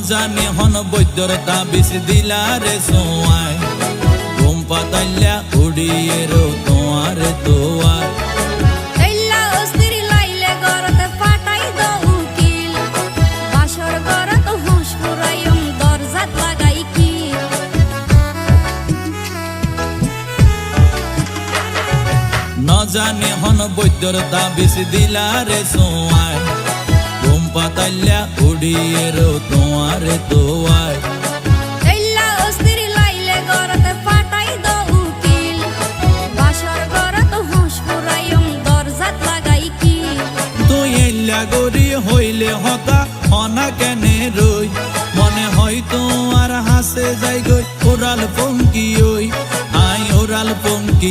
জানি হন বৈদ্যর তাবিজ দিলা রে সোয়াই ঘুম পাতাইলা উড়িয়ে রো তোমার দোয়ার জানি হন বৈদ্যর তাবিজ দিলা রে সোয়াই ঘুম পাতাইলা উড়িয়ে রো তোমার দোয়ার গরি হইলে হতা হনা কেনে রই মনে হয় তোমার হাসে যাই গই ওরাল পঙ্কি ওই আই ওরাল পঙ্কি।